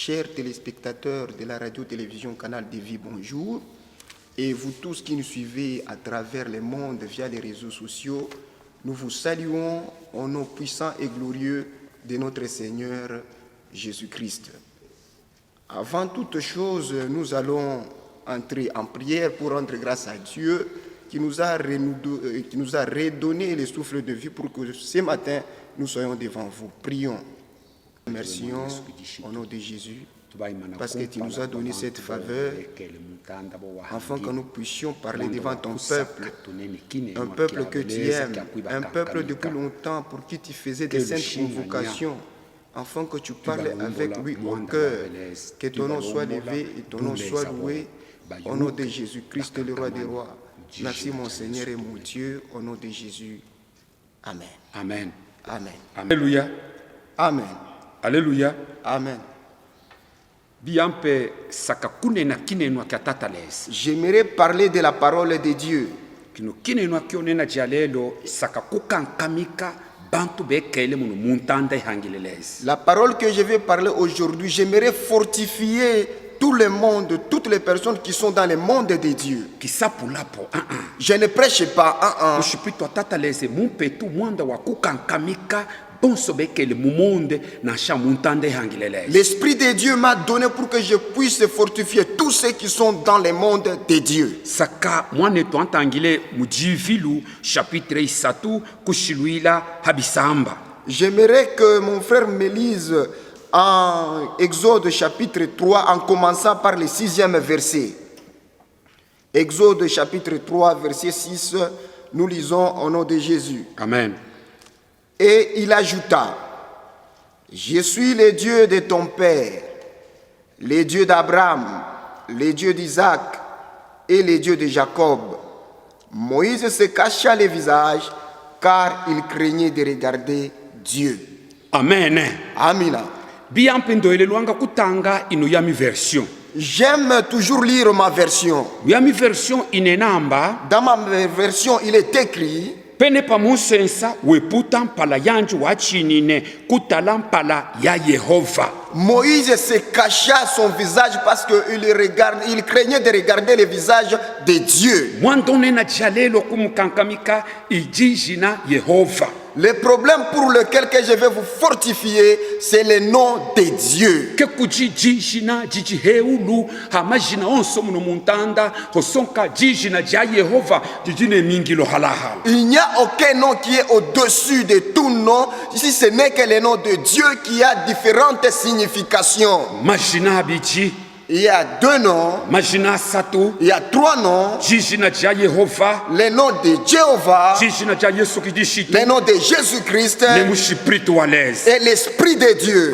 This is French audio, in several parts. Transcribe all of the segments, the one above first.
chers téléspectateurs de la radio-télévision Canal de Vie, bonjour. Et vous tous qui nous suivez à travers le monde via les réseaux sociaux, nous vous saluons au nom puissant et glorieux de notre Seigneur Jésus-Christ. Avant toute chose, nous allons entrer en prière pour rendre grâce à Dieu qui nous a redonné le souffle de vie pour que ce matin, nous soyons devant vous. Prions. Merci au nom de Jésus, parce que tu nous as donné cette faveur, afin que nous puissions parler devant ton peuple, un peuple que tu aimes, un peuple depuis longtemps pour qui tu faisais des saintes convocations, afin que tu parles avec lui au cœur, que ton nom soit levé et ton nom soit loué, au nom de Jésus-Christ, le roi des rois. Merci mon Seigneur et mon Dieu, au nom de Jésus. Amen. Amen. Amen. Alléluia. Amen. Alléluia. Amen. J'aimerais parler de la parole de Dieu. La parole que je vais parler aujourd'hui, j'aimerais fortifier tout le monde, toutes les personnes qui sont dans le monde de Dieu. Je ne prêche pas l'Esprit de Dieu m'a donné pour que je puisse fortifier tous ceux qui sont dans le monde de Dieu. J'aimerais que mon frère me lise en Exode chapitre 3 en commençant par le 6e verset. Exode chapitre 3 verset 6, nous lisons au nom de Jésus. Amen. Et il ajouta, je suis le Dieu de ton père, le Dieu d'Abraham, le Dieu d'Isaac et le Dieu de Jacob. Moïse se cacha le visage car il craignait de regarder Dieu. Amen. Amina. J'aime toujours lire ma version. Dans ma version, il est écrit pene pamusensa weputa mpala yanju wachinine kutala mpala ya Yehova. Moïse se cacha son visage parce qu'il craignait de regarder le visage de Dieu. Mwandone na jalelo kumukankamika ijijina Yehova. Le problème pour lequel que je vais vous fortifier, c'est le nom de Dieu. Il n'y a aucun nom qui est au-dessus de tout nom, si ce n'est que le nom de Dieu qui a différentes significations. Il y a 2 noms. Il y a 3 noms. Le nom de Jéhovah. Le nom de Jésus-Christ. Et l'Esprit de Dieu.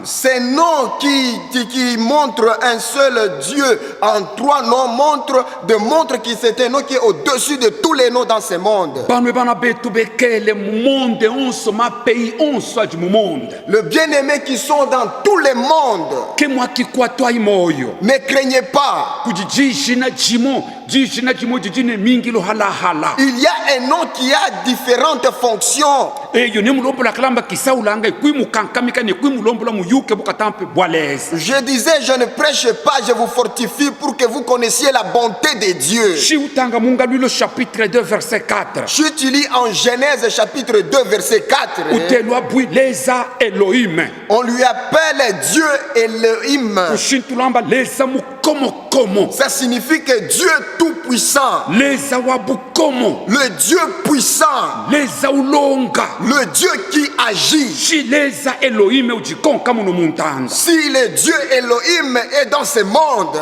Ces noms qui montrent un seul Dieu en 3 noms démontrent que c'est un nom qui est au-dessus de tous les noms dans ce monde. Le bien-aimé qui sont dans tout le monde. Ne craignez pas. Il y a un nom qui a différentes fonctions. Je disais, je ne prêche pas, je vous fortifie pour que vous connaissiez la bonté de Dieu. Si tu lis en Genèse chapitre 2 verset 4, on lui appelle Dieu Elohim. Ça signifie que Dieu tout-puissant, le Dieu puissant, le Dieu qui agit. Si le Dieu Elohim est dans ce monde,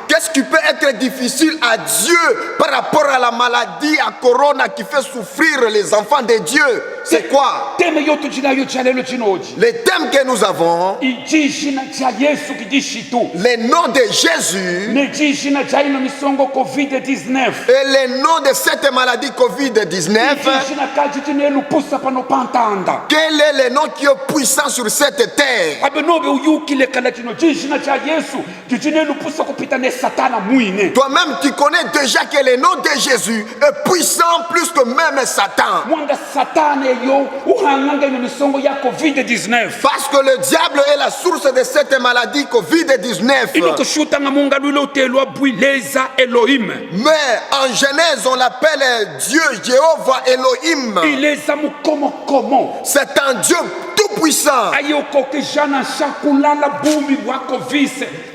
qu'est-ce qui peut être difficile à Dieu par rapport à la maladie, à Corona qui fait souffrir les enfants de Dieu? c'est quoi? teme yotu chinayo chalelo chinoji Les thèmes que nous avons, ijishina cha Yesu kidishitu les noms de Jésus ne jishina cha ino misongo COVID-19 et les noms de cette maladie COVID-19. ijishina kaji chinelu pusa pano pantanda Quel est le nom qui est puissant sur cette terre? abenobe uyukile kala chino jishina cha Yesu chinelu pusa kupita ne satana mwine Toi-même, tu connais déjà que le nom de Jésus est puissant plus que même Satan. mwanga satana yo uhanganga ino misongo ya COVID-19 Parce que le diable est la source de cette maladie COVID-19. inokushuta nga munga lwilo utelwa bwileza Elohim Mais en Genèse, on l'appelle Dieu, Jéhovah Elohim. ileza mukomokomo C'est un Dieu tout-puissant. ayokoke jana shakulala bumi bwa covid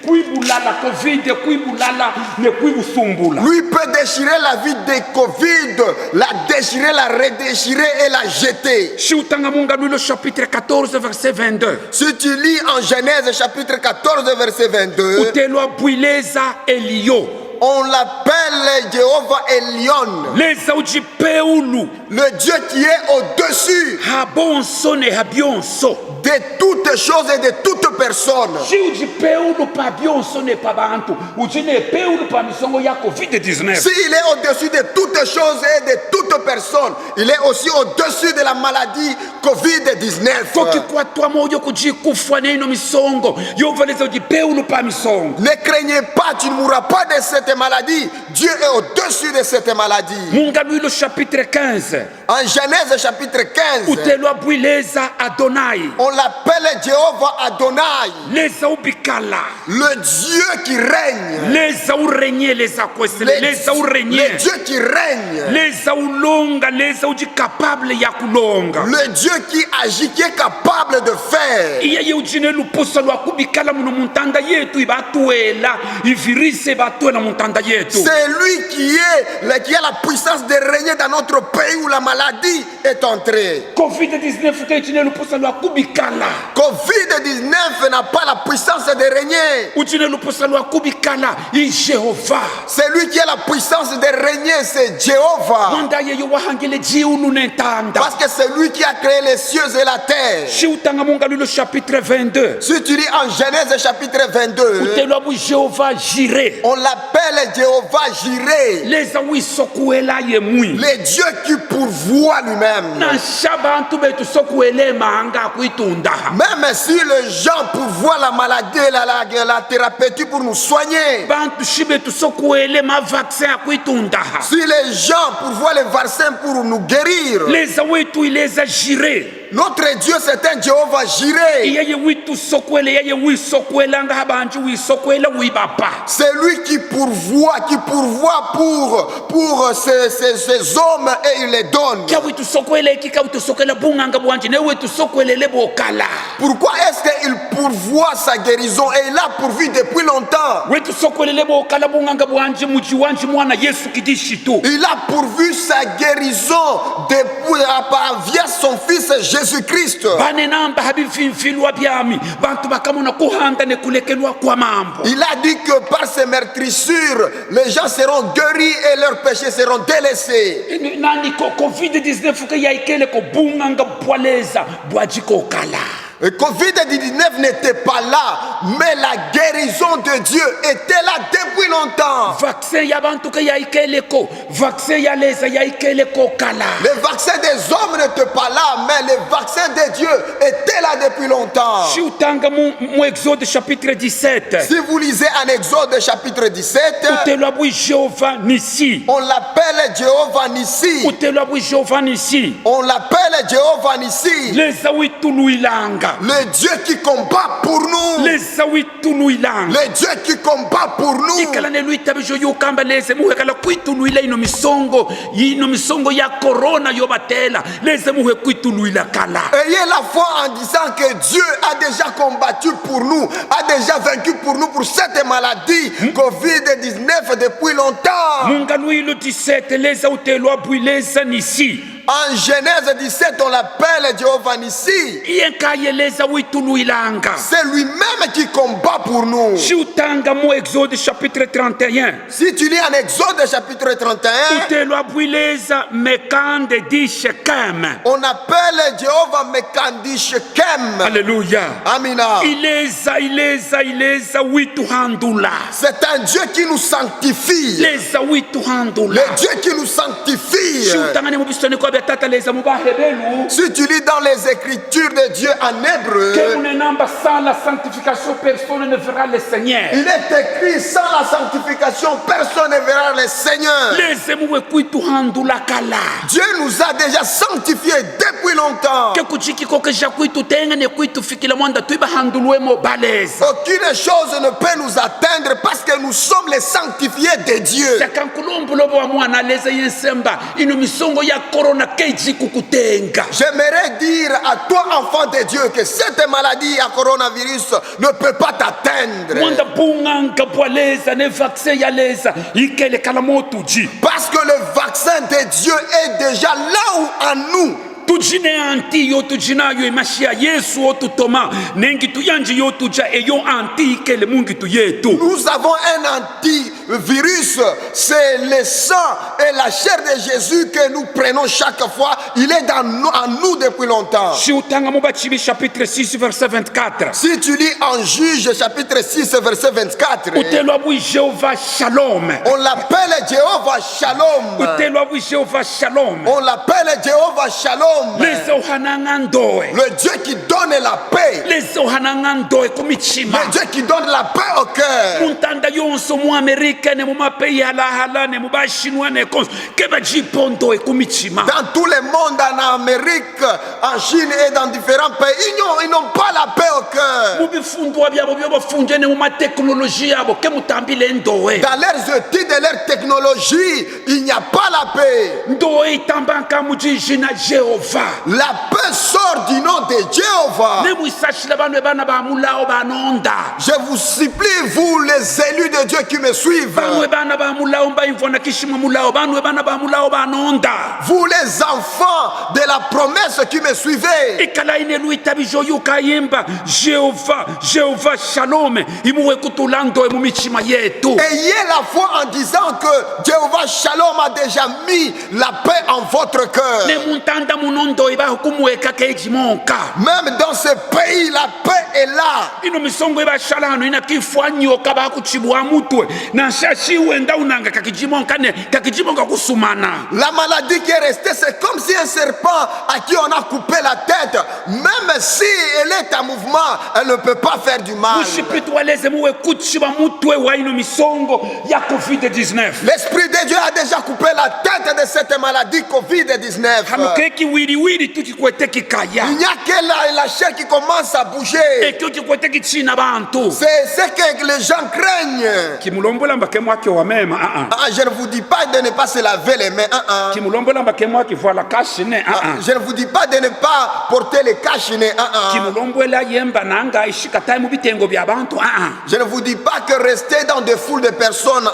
kuibulala covid kuibulala ne kuibusumbula Lui peut déchirer la vie de Covid, la déchirer, la redéchirer et la jeter. shiutanga munga lwilo chapitre 14 verset 22 Si tu lis en Genèse chapitre 14 verset 22, utelwa bwileza Elio on l'appelle Jéhovah Elion, leza ujipeulu le Dieu qui est au-dessus habonso ne habionso de toutes choses et de toutes personnes. shi ujipeulu pa bionso ne pa bantu ujine peulu pa misongo ya covid-19 S'il est au-dessus de toutes choses et de toutes personnes, il est aussi au-dessus de la maladie COVID-19. tokikwatwa moyo kujikufa neno misongo yovaleza ujipeulu pa misongo Ne craignez pas, tu ne mourras pas de cette maladie. Dieu est au-dessus de cette maladie. munga lwilo chapitre 15 En Genèse chapitre 15, utelwa bwileza Adonai on l'appelle Jéhovah Adonai, leza ubikala le Dieu qui règne. leza urenye leza kwesele leza Le urenye Dieu qui règne. leza ulonga leza ujikapable ya kulonga Le Dieu qui agit, qui est capable de faire. iyeye ujine lupusa lwa kubikala muno muntanda yetu ibatuela ivirise batuela muntanda yetu C'est lui qui a la puissance de régner dans notre pays où la maladie est entrée. covid-19 te ujine lupusa lwa kubikala Covid-19 n'a pas la puissance de régner. ujine lupusa lwa kubikala i Jehova C'est lui qui a la puissance de régner, c'est Jéhovah. mwanda yeyo wahangile jiunu nentanda Parce que c'est lui qui a créé les cieux et la terre. shiutanga munga lwilo chapitre 22 Si tu lis en Genèse chapitre 22, utelwa bu Jehova Jireh on l'appelle Jéhovah Jireh, leza wisokuela ye mwi le Dieu qui pourvoit lui-même. na shabantu betu sokuelema anga kuitundaha Même si les gens pourvoient la maladie, la thérapeutique pour nous soigner, bantu shibetu sokuelema vaccin akuitundaha si les gens pourvoient les vaccins pour nous guérir, leza wetu ileza Jireh notre Dieu c'est un Jéhovah Jireh. iyeye witu sokuele yeye wisokuelanga habantu wisokuela wibapa C'est lui qui pourvoit pour ces hommes et il les donne. kya witu sokuele kika witu sokuela bunganga bwanji ne witu sokuelele bokala Pourquoi est-ce qu'il pourvoit sa guérison et il a pourvu depuis longtemps? wetu sokuelele bokala bunganga bwanji muji wanji mwana Yesu kidishitu Il a pourvu sa guérison depuis, via son fils Jésus-Christ. banenamba habivimfilwa byami bantu bakamona kuhanda ne kulekelwa kwa mambo Il a dit que par ses meurtrissures, les gens seront guéris et leurs péchés seront délaissés. nani ko covid-19 ke yaikele ko bunganga bwaleza bwajiko kala Le Covid-19 n'était pas là, mais la guérison de Dieu était là depuis longtemps. vaccin ya bantu ke yaikele ko vaccin ya leza yaikele ko kala Le vaccin des hommes n'était pas là, mais le vaccin de Dieu était là depuis longtemps. shiutanga mu Exode chapitre 17 Si vous lisez en Exode chapitre 17, utelwa bu Jehova Nisi on l'appelle Jéhovah Nissi. utelwa bu Jehova Nisi On l'appelle Jéhovah Nissi. leza wituluilanga Le Dieu qui combat pour nous. leza wituluilanga Le Dieu qui combat pour nous. ikala ne luitabijo yukamba leze muhekala kwituluila ino misongo ya corona yobatela leze muhe kwituluila kala Ayez la foi en disant que Dieu a déjà combattu pour nous, a déjà vaincu pour nous pour cette maladie Covid-19 depuis longtemps. munga luilo 17 leza utelwa bwileza Nisi En Genèse 17, on l'appelle Jéhovah Nissi. yenkayeleza wituluilanga C'est lui-même qui combat pour nous. xiutanga mu Exode chapitre 31 Si tu lis en Exode chapitre 31, utelwa bwileza mekande di Shekhem. on appelle Jéhovah Mekandi Shekem. Alléluia. Amina. ileza wituhandula C'est un Dieu qui nous sanctifie. leza wituhandula Le Dieu qui nous sanctifie. xiutangane mu bisoneko bya tata leza mu bahebelu Si tu lis dans les écritures de Dieu en hébreu, kemunenamba sans la sanctification personne ne verra le Seigneur. il est écrit sans la sanctification, personne ne verra le Seigneur. leze muwe kwituhandula kala Dieu nous a déjà sanctifiés depuis longtemps. ke kuchikiko keja kwitutenga ne kwitufikila mwanda tuibahandulwemo baleza Aucune chose ne peut nous atteindre parce que nous sommes les sanctifiés de Dieu. yakankulombulobo wa mwana leza yensemba ino misongo ya korona keji kukutenga. J'aimerais dire à toi, enfant de Dieu, que cette maladie à coronavirus ne peut pas t'atteindre. mwanda bunganga bwaleza ne vaccin ya leza ikele kala motuji Parce que le vaccin de Dieu est déjà là où en nous. tujine anti yo tujinayo imashia yesu otutoma nengi tuyanji yo tuja eyo anti ikele mungitu yetu. Nous avons un antivirus, c'est le sang et la chair de Jésus que nous prenons chaque fois. Il est en nous depuis longtemps. xiutanga mu bachibi chapitre 6 verset 24 Si tu lis en Juge chapitre 6 verset 24, utelwa bwi Jehova Shalom. on l'appelle Jéhovah Shalom. utelwa bwi Jehova Shalom. On l'appelle Jéhovah Shalom. leza uhananga ndoe Le Dieu qui donne la paix. leza uhananga ndoe kumichima Le Dieu qui donne la paix au cœur. muntanda yonso mu Amerika ne mu mapeyi halahala ne mu bashinwa ne konso kebajipo ndoe kumichima. Dans tout le monde, en Amérique, en Chine et dans différents pays, ils n'ont pas la paix au cœur. mu bifundwa byabo byo bafunje ne mu mateknoloji yabo kemutambile ndoe Dans leurs études et leurs technologies, il n'y a pas la paix. ndoe itambaka mu jina Jehova. La paix sort du nom de Jéhovah. ne mwisashila banwe bana ba mulao banonda Je vous supplie, vous les élus de Dieu qui me suivent, banwe bana ba mulao mbaimvona kishima mulao banwe bana ba mulao banonda vous les enfants de la promesse qui me suivez, ikala ine luitabijo yukayimba Jehova Shalom imuwe kutulando mu michima yetu. ayez la foi en disant que Jéhovah Shalom a déjà mis la paix en votre cœur. ne muntanda munondo iba kumweka kejimonka Même dans ce pays, la paix est là. ino misongo iba shalano ina kifwanyo kaba kuchibwa mutwe na shashi wenda unanga kakijimonka ne kakijimonka kusumana. La maladie qui est restée, c'est comme si un serpent à qui on a coupé la tête, même si elle est en mouvement, elle ne peut pas faire du mal. mushipitwaleze muwe kuchiba mutwe wa ino misongo ya COVID-19 L'Esprit de Dieu a déjà coupé la tête de cette maladie Covid-19. hamukeki wiliwili tukikwete kikaya Il n'y a que la chair qui commence à bouger. ekyo kikwete kichina bantu C'est ce que les gens craignent. kimulombola mbakemwake wa mema Je ne vous dis pas de ne pas se laver les mains. kimulombola mbakemwake voila kashine Je ne vous dis pas de ne pas porter les cache-nez. kimulombola yemba nanga ishikatai mu bitengo bya bantu Je ne vous dis pas que rester dans des foules de personnes.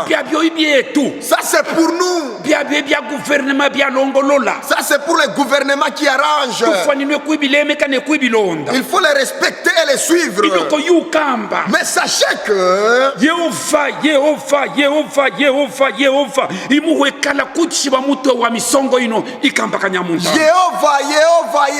byabyo ibyetu Ça c'est pour nous. byabyo bya guverinoma byalongolola Ça c'est pour le gouvernement qui arrange. tufaninwe kwibilemeka ne kwibilonda Il faut les respecter et les suivre. inoko yukamba Mais sachez que Yehova imuwekala kuchiba mutwe wa misongo ino ikambakanya muntu. Jéhovah,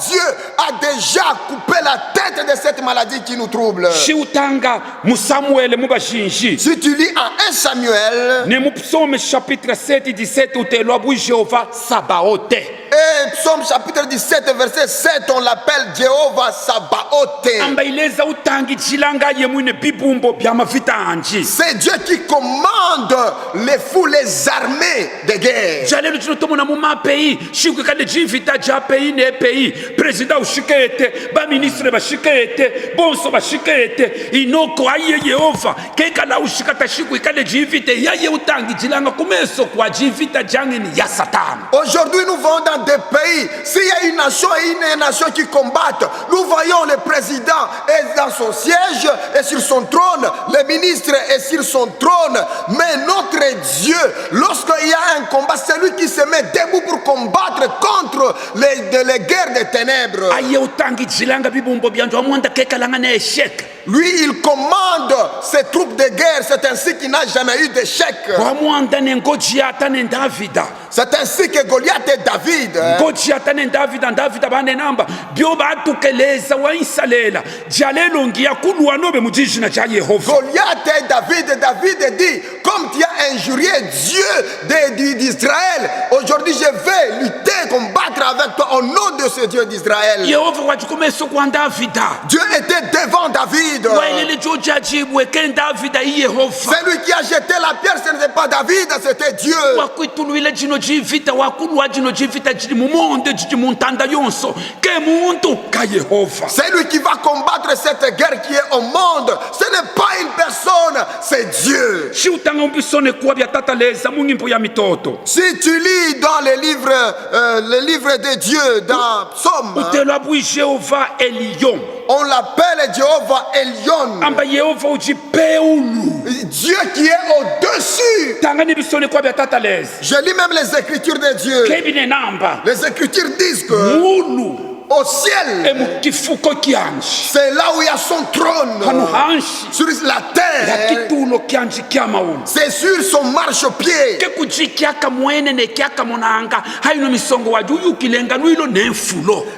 Dieu a déjà coupé la tête de cette maladie qui nous trouble. Shiutanga mu Samuel mu bashinji Si tu lis en 1 Samuel, ne mu Psaume chapitre 7 17 utelwa bu Jehova Sabaote. et Psaume chapitre 17 verset 7, on l'appelle Jéhovah Sabaoth. ambaileza utangijilanga yemwine bibumbo bya mavita anji C'est Dieu qui commande les foules, les armées de guerre. jalelo tinotomona mu mapeyi shikukale jivita ja peyi ne peyi president ushikete ba ministre bashikete bonso bashikete inoko aye Yehova kekala ushikata shikukale jivita yaye utangijilanga kumeso kwa jivita jangeni ya Satana. Aujourd'hui, nous vivons dans des pays pays, s'il y a une nation et une nation qui combattent, nous voyons le président est dans son siège et sur son trône, le ministre est sur son trône, mais notre Dieu, lorsqu'il y a un combat, c'est lui qui se met debout pour combattre contre les guerres des ténèbres. Lui, il commande ses troupes de guerre, c'est ainsi qu'il n'a jamais eu d'échec. C'est ainsi que Goliath et David. Goliath et David dit, comme tu as injurié Dieu d'Israël, aujourd'hui je vais lutter, combattre avec toi au nom de ce Dieu d'Israël. Dieu était devant David. Celui qui a jeté la pierre, ce n'était pas David, c'était Dieu. C'est lui qui va combattre cette guerre qui est au monde. Ce n'est pas une personne, c'est Dieu. Si tu lis dans les livres de Dieu, dans Psaume, on l'appelle Jéhovah Elion. Dieu qui est au-dessus. Je lis même les écritures de Dieu. Les écritures disent que au ciel, c'est là où il y a son trône. Sur la terre, c'est sur son marchepied.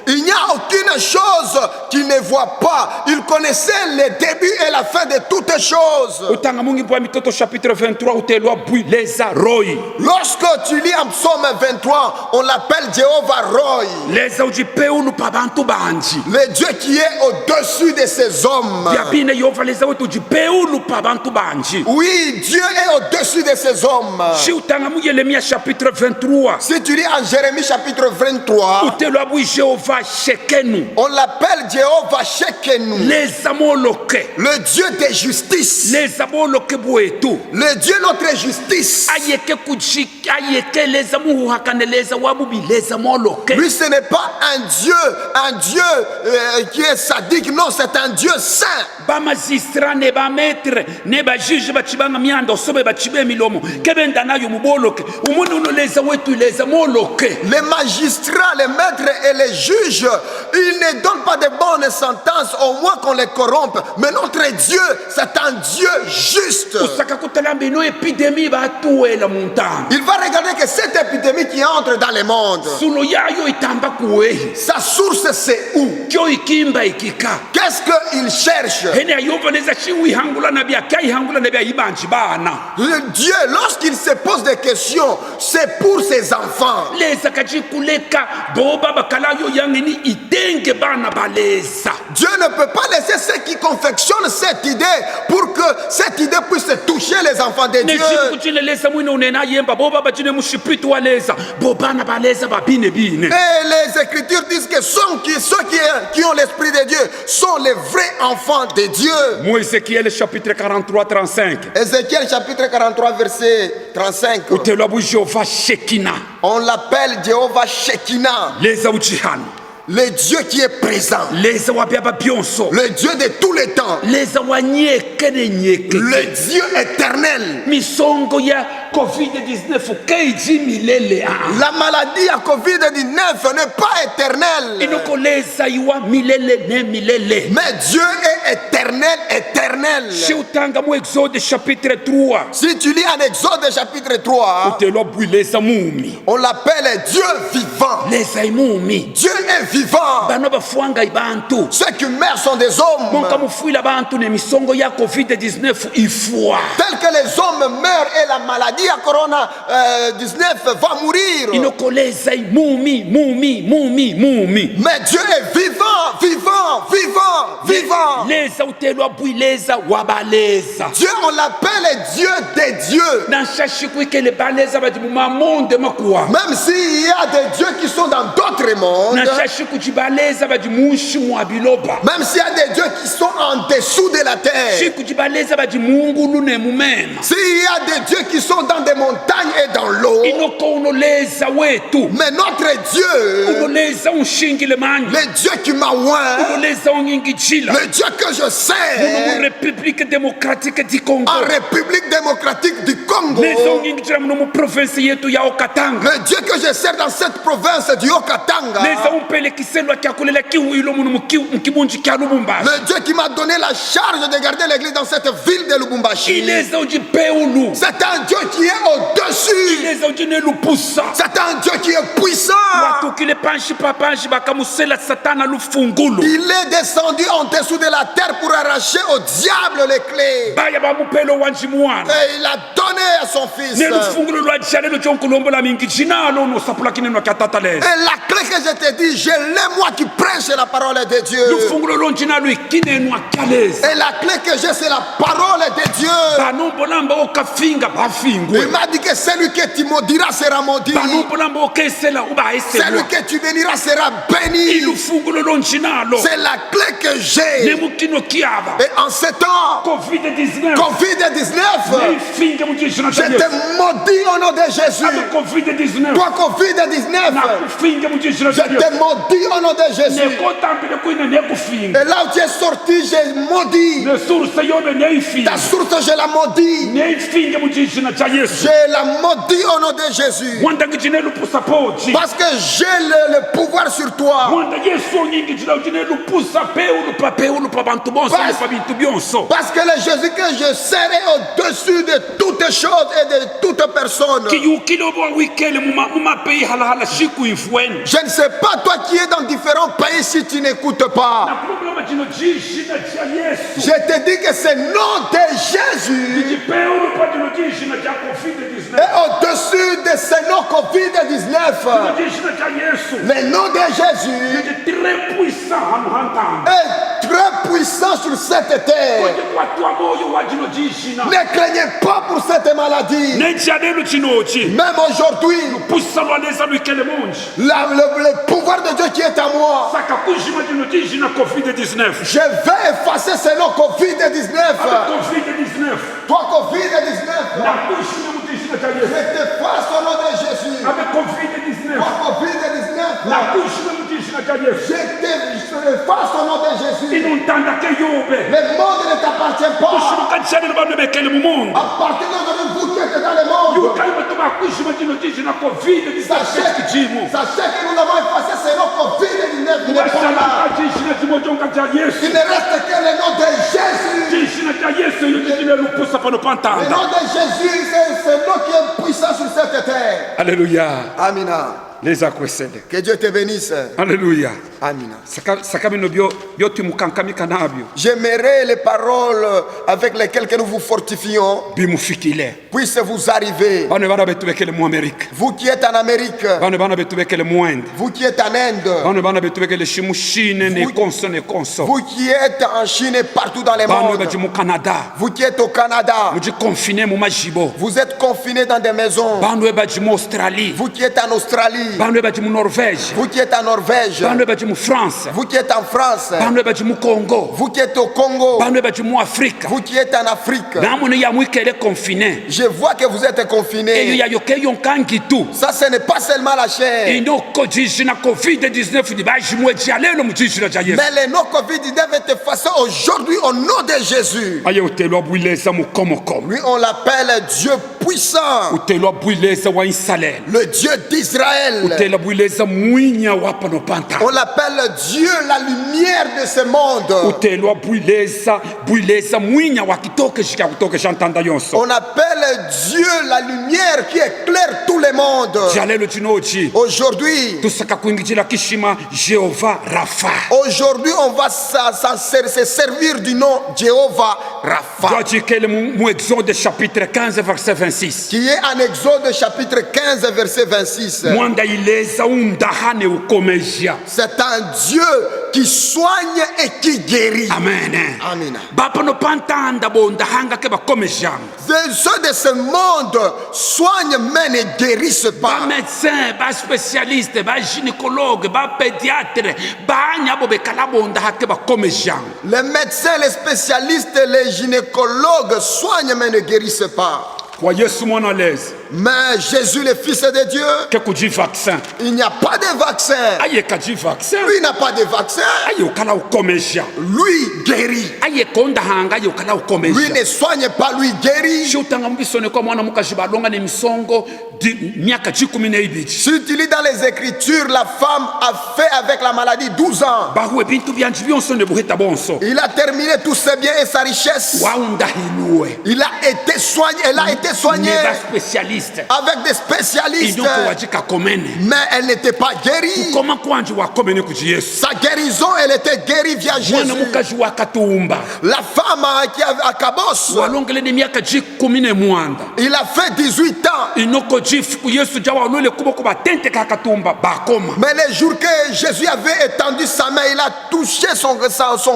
Il n'y a aucune chose qu'il ne voit pas. Il connaissait le début et la fin de toutes choses. Lorsque tu lis en Psaume 23, on l'appelle Jéhovah Roy. Le Dieu qui est au-dessus de ces hommes. Oui, Dieu est au-dessus de ces hommes. Si tu lis en Jérémie chapitre 23, on l'appelle Jéhovah Shekenu, le Dieu de justice, le Dieu notre justice. Lui, ce n'est pas un Dieu qui est sadique, non, c'est un Dieu saint. Les magistrats, les maîtres et les juges, ils ne donnent pas de bonnes sentences, au moins qu'on les corrompe. Mais notre Dieu, c'est un Dieu juste. Il va regarder que cette épidémie qui entre dans le monde, sa source c'est où? Qu'est-ce qu'il cherche? Le Dieu, lorsqu'il se pose des questions, c'est pour ses enfants. Dieu ne peut pas laisser ceux qui confectionnent cette idée pour que cette idée puisse toucher les enfants de Dieu. Et les Écritures disent que ceux qui ont l'Esprit de Dieu sont les vrais enfants de Dieu. Ézéchiel chapitre 43, 35. Ézéchiel chapitre 43, verset 35. On l'appelle Jéhovah Shekinah. Le Dieu qui est présent. Le Dieu de tous les temps. Le Dieu éternel. La maladie à Covid-19 n'est pas éternelle. Mais Dieu est éternel. Si tu lis en Exode chapitre 3, on l'appelle Dieu vivant. Dieu est vivant. Ceux qui meurent sont des hommes. Tel que les hommes meurent et la maladie à Corona-19 va mourir. Mais Dieu est vivant. Dieu, on l'appelle Dieu des dieux. Même s'il y a des dieux qui sont dans d'autres mondes, même s'il y a des dieux qui sont en dessous de la terre. shikuti baleza baji mungu lune mumema S'il y a des dieux qui sont dans des montagnes et dans l'eau, inoko unoleza wetu mais notre Dieu, unoleza unshingile manyi le Dieu qui m'a oint, unoleza ungingijila le Dieu que je uno sers, république démocratique du Congo en République démocratique du Congo, leza ungingijila muno mu province yetu ya Okatanga le Dieu que je sers dans cette province du Haut-Katanga, leza umpelekiselwa kyakulela kiwilo muno mukibunji kya Lubumbashi le Dieu qui m'a donné la charge de garder l'église dans cette ville de Lubumbashi. ileza ujipeulu C'est un Dieu qui est au-dessus. ileza ujinelupusa C'est un Dieu qui est puissant. watukile panshi papanshi bakamusela satana lufungulu Il est descendu en dessous de la terre pour arracher au diable les clés. baya bamupelo wanji mwana Et il a donné à son fils. Et nelufungulu lwajalelo jonkulombola mingi jinalo nosapula kinenwa kya tata leza la clé que je te dis, je l'ai moi qui prêche la parole de Dieu. lufungulu lonjinalo ikinenwa kya leza Et la clé que j'ai, c'est la parole de Dieu. banombolamba okafinga Il bafingwe m'a dit que celui que tu maudiras sera maudit. banombolamba okesela uba Celui eselwa que tu béniras sera béni. ilufungulu lonjinalo C'est la clé que j'ai. nemukino kiaba Et en ce temps, covid-19 Covid-19, neifinge mujishina je kya te Yesu maudis au nom de Jésus. abe covid-19 Toi, Covid-19, nakufinge mujishina je kya Yesu te maudis au nom de Jésus. nekotambile kuine nekufinga Et là où tu es sorti, j'ai maudit. nesuruse yobe neifinga Ta source, je la maudis. neifinge mujishina kya Yesu Je la maudis au nom de Jésus. wandangijineluphusa phoji Parce que j'ai le pouvoir sur toi. wanda Yesu onyingijila ujineluphusa peulupa bantu bonso Bas- lupa bintu byonso Parce que le Jésus que je serai au-dessus de toutes choses et de toute personne. kiyukile obo wikele mumapeyi halahala shiku infweni Je ne sais pas toi qui es dans différents pays si tu n'écoutes pas. nakulomba jino jishina kya Yesu Je te dis que c'est le nom de Jésus. jipeulupa jino jishina kya covid-19 Et au-dessus de ce nom Covid-19, jishina kya Yesu le nom de Jésus est très puissant hanu hantanga est très puissant sur cette terre. ojikwatwa moyo wa jino jishina Ne craignez pas pour cette maladie. nejanelo chinochi Même aujourd'hui, pusa lwaleza lwikele munji le pouvoir de Dieu qui est à moi, saka kujima jino jishina covid-19 je vais effacer ce nom Covid-19. covid-19 Toi, Covid-19, nakushina mujishina kya je Yesu t'efface au nom de Jésus. abe covid-19 Toi, Covid-19, nakushina mujishina kya Yesu je t'efface au nom de Jésus. inontanda ke yobe Le monde ne t'appartient pas. kushimuka chanelo bantu bekele mumungu À partir d'aujourd'hui, vous qui êtes dans le monde, yukaimatoba kushima jino jishina covid-19 sachez kijimu que nous avons effacé ce nom Covid-19. Il n'est pas là. wasalaka jishina chimojonga kya Yesu Il ne reste que le nom de Jésus. jishina kya Yesu yojijile lupusa pano Le pantanda nom de Jésus, c'est ce nom qui est puissant sur cette terre. Alléluia Amina. leza kwesede Que Dieu te bénisse. Alléluia Amina. saka bino byotimukankamika nabyo J'aimerais les paroles avec lesquelles que nous vous fortifions bimufikile puissent vous arriver. bano bana betu bekele mu Amerika Vous qui êtes en Amérique, bano bana betu bekele mu Inde vous qui êtes en Inde, bano bana betu bekele shimushine nekonso vous qui êtes en Chine et partout dans le bano monde, baji mu Canada vous qui êtes au Canada, muji confine mu majibo vous êtes confinés dans des maisons, bano baji mu Australie vous qui êtes en Australie, bano baji mu Norvège vous qui êtes en Norvège, bano baji mu France vous qui êtes en France, bano baji mu Congo vous qui êtes au Congo, bano baji mu Afrika vous qui êtes en Afrique. namune ya mwikele confine Je vois que vous êtes eyo confinés. yayoke yonkangi tu Ça, ce n'est pas seulement la chair. inoko jishina covid-19 ni baji mu jalelo mu jishina ja Yesu Mais le nom Covid-19 est effacé aujourd'hui au nom de Jésus. aye utelwa bwileza mu komokomo Lui, on l'appelle Dieu puissant, utelwa bwileza wa Israel le Dieu d'Israël. utelwa bwileza mwinya wa pano panta On l'appelle Dieu, la lumière de ce monde. utelwa bwileza mwinya wa kitokeshika kutokesha ntanda yonso On appelle Dieu, la lumière qui éclaire tout le monde. jalelo chinochi Aujourd'hui, tusaka kuingijila kishima Jehova Rafa aujourd'hui, on va se servir du nom Jéhovah Rapha. twajikele mu Exode chapitre 15 verset 26. qui est en Exode chapitre 15 verset 26. Mwanda ileza undahane ukomeja. C'est un Dieu qui soigne et qui guérit. Amen. Amen. Bapa no pantanda bondahanga ke bakomeja. Ceux de ce monde soignent mais ne guérissent Ba pas. médecin, ba spécialiste, ba gynécologue, ba pédiatre, ba nyabo bekala bondaha ke bakomeja. Les médecins, les spécialistes, les gynécologues soignent mais ne guérissent pas. Kwa Yesu mwana lezi. Mais Jésus, le Fils de Dieu, Ke kuji vaccin. il n'y a pas de vaccin. Aye kaji vaccin. Lui n'a pas de vaccin. Aye ukala ukomeja. Lui guérit. Aye kondahanga aye ukala ukomeja. Lui ne soigne pas, lui guérit. Shutanga mbisone kwa mwana mukajibalonga ne misongo miaka 12. Si tu lis dans les Écritures, la femme a fait avec la maladie 12 ans. Bahuwe bintu byanji byonso ne buhita bonso. Il a terminé tous ses biens et sa richesse. Waundahinuwe. Il a été soigné, elle a été soignée Ne ba spécialiste. avec des spécialistes. Inoko wajika komene. Mais elle n'était pas guérie. Koma kwanji wakomene kuji Yesu. Sa guérison, elle était guérie via Mwana Jésus. mukaji wakatumba. La femme qui avait à Kabos, Walongele ne miaka 10 mwanda. il a fait 18 ans. Inoko jifu Yesu jawa nole kuboko batente kakatumba bakoma. Mais les jours que Jésus avait étendu sa main, il a touché son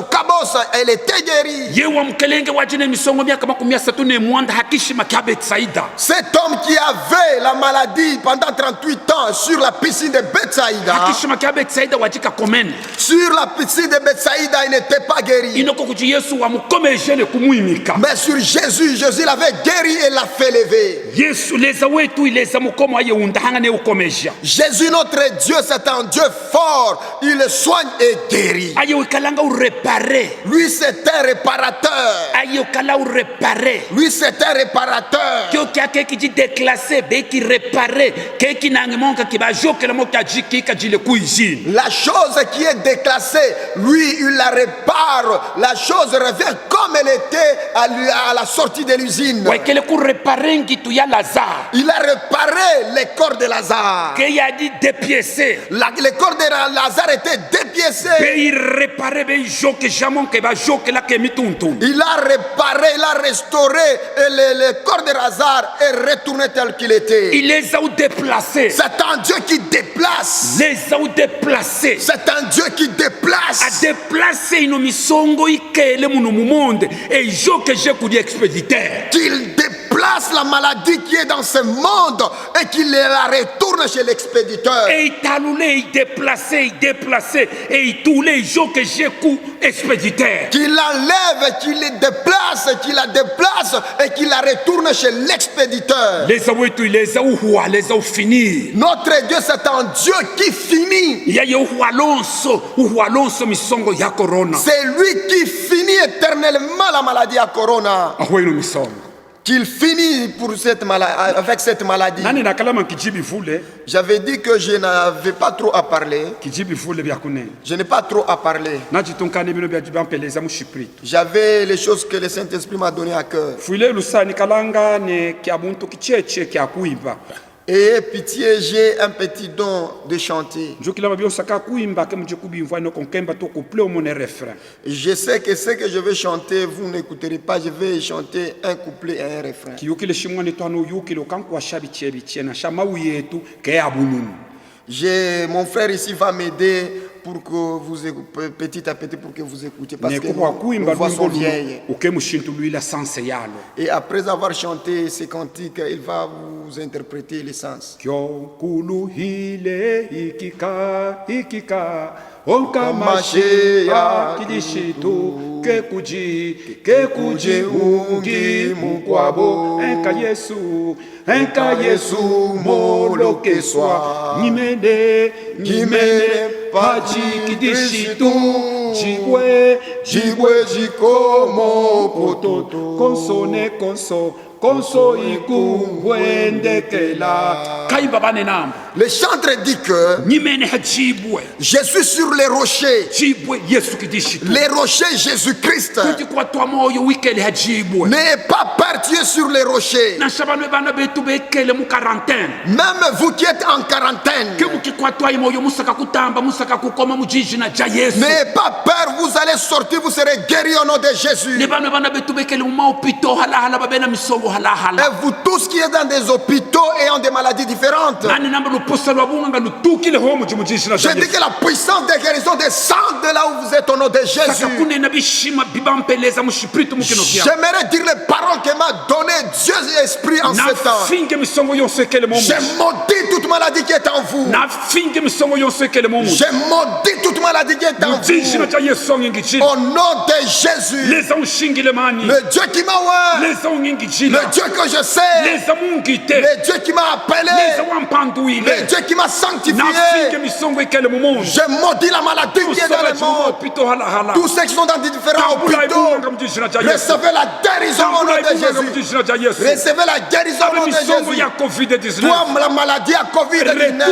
Kabos, elle était guérie. Yewa mkelenge wajine misongo miaka 13 mwanda hakishima kya Betsaida. Cet homme qui avait la maladie pendant 38 ans sur la piscine de Bethsaïda, Hakishima kya Betsaida wajika komene. sur la piscine de Bethsaïda, il n'était pas guéri. Inoko kuji Yesu wa mukomeje ne kumuimika. Mais sur Jésus, Jésus l'avait guéri et l'a fait lever. Yesu leza wetu ileza mukomo aye undahanga ne ukomeja. Jésus, notre Dieu, c'est un Dieu fort. Il soigne et guérit. Aye ukalanga u réparer. Lui, c'est un réparateur. Aye ukala u réparer. Lui, c'est un réparateur. Kyo kya keki ji déclassé be ki réparer keki nangimonka ki ba jokela mo kya jiki ka jile cuisine. La chose qui est déclassée, lui, il la répare. La chose revient comme elle était à la sortie de l'usine. Wekele ku réparer ngitu ya Lazare. Il a réparé les corps de Lazare. Ke ya di dépiécé. Les corps de Lazare étaient dépiécés. Be il réparer be joke jamon ke ba jokela ke mituntu. Il a réparé, il a restauré et le corps de Lazare est retourné tel qu'il était. Il les a déplacés. C'est un Dieu qui déplace. Les a déplacés. C'est un Dieu qui A déplace. déplacé ino misongo ikele muno mu monde et joke je kudi expéditeur. Qu'il déplace la maladie qui est dans ce monde et qu'il la retourne chez l'expéditeur. Et il talulé, il déplacé et il toulé joke je ku expéditeur. Qu'il l'enlève, qu'il la déplace et qu'il la retourne chez l'expéditeur. Les a wetu les a uhwa les a finir. Notre Dieu, c'est un Dieu qui finit. Ya ye uhwa lonso misongo ya corona. C'est lui qui finit éternellement la maladie à corona. Ahwe no misongo. Qu'il finit avec cette maladie. Nani nakalama kijibi vule. J'avais dit que je n'avais pas trop à parler. Kijibi vule bya kune. Je n'ai pas trop à parler. Najitonka ne bino bya jibampeleza mu shiprit. J'avais les choses que le Saint-Esprit m'a donné à cœur. Fuile lusani kalanga ne kya buntu kicheche kya kuimba. Et pitié, j'ai un petit don de chanter. Je sais que ce que je vais chanter, vous n'écouterez pas. Je vais chanter un couplet et un refrain. Mon frère ici va m'aider pour que vous petit à petit pour que vous écoutiez parce que nos voix sont vieilles. Et après avoir chanté ces cantiques, il va vous interpréter les sens. Onkamashea kidishitu kekuje ungi mukwabo enka Yesu molokeswa nimene paji kidishitu jibwe jikomo pototo konso ikuwendekela kaimba banenam. Le chanteur dit que je suis sur les rochers. Les rochers Jésus-Christ. N'ayez pas peur, tu es sur les rochers. Même vous qui êtes en quarantaine. N'ayez pas peur, vous allez sortir, vous serez guéris au nom de Jésus. Et vous tous qui êtes dans des hôpitaux ayant des maladies différentes, je dis que la puissance de guérison descend de là où vous êtes au nom de Jésus. J'aimerais dire les paroles que m'a donné Dieu et Esprit en ce temps. J'ai maudit toute maladie qui est en vous. J'ai maudit toute maladie qui est en vous. Au nom de Jésus. Le Dieu qui m'a ouvert. Le Dieu que je sais. Le Dieu qui m'a appelé. Le Dieu qui m'a sanctifié. Je maudis la maladie qui est dans le monde. Tous ceux qui sont dans des différents hôpitaux, recevez la guérison au nom de Jésus. Recevez la guérison au nom de Jésus. Toi, la maladie à Covid-19,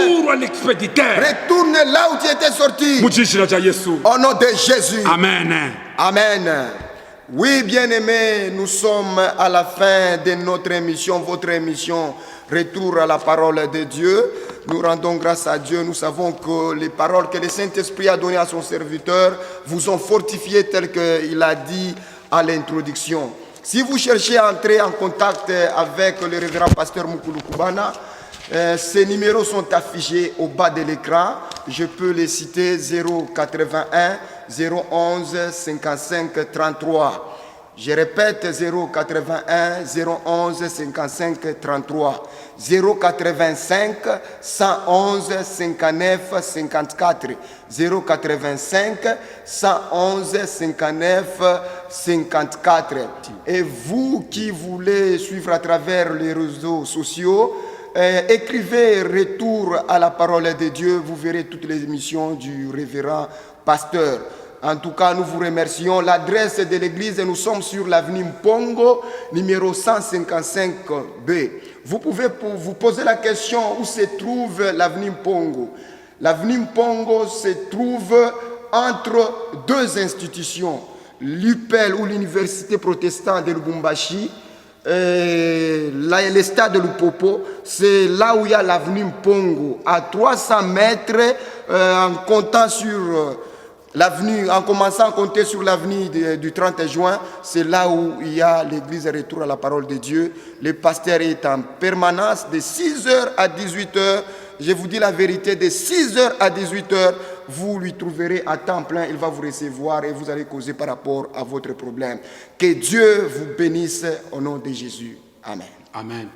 retourne là où tu étais sorti. Au nom de Jésus. Amen. Amen. Oui, bien-aimés, nous sommes à la fin de notre émission, votre émission Retour à la parole de Dieu. Nous rendons grâce à Dieu. Nous savons que les paroles que le Saint-Esprit a données à son serviteur vous ont fortifié tel qu'il a dit à l'introduction. Si vous cherchez à entrer en contact avec le révérend pasteur Mukulu Kubana, ces numéros sont affichés au bas de l'écran. Je peux les citer: 081 011 55 33. Je répète: 081 011 55 33. 085 111 59 54. 085 111 59 54. Et vous qui voulez suivre à travers les réseaux sociaux, écrivez Retour à la parole de Dieu. Vous verrez toutes les émissions du révérend pasteur. En tout cas, nous vous remercions. L'adresse de l'église, nous sommes sur l'avenue Mpongo, numéro 155B. Vous pouvez vous poser la question: où se trouve l'avenue Mpongo? L'avenue Mpongo se trouve entre deux institutions, l'UPEL ou l'Université protestante de Lubumbashi, le stade de Lupopo. C'est là où il y a l'avenue Mpongo, à 300 mètres, en comptant sur l'avenue, en commençant à compter sur l'avenue du 30 juin, c'est là où il y a l'église Retour à la parole de Dieu. Le pasteur est en permanence de 6h à 18h. Je vous dis la vérité, de 6h à 18h, vous lui trouverez à temps plein. Il va vous recevoir et vous allez causer par rapport à votre problème. Que Dieu vous bénisse au nom de Jésus. Amen. Amen.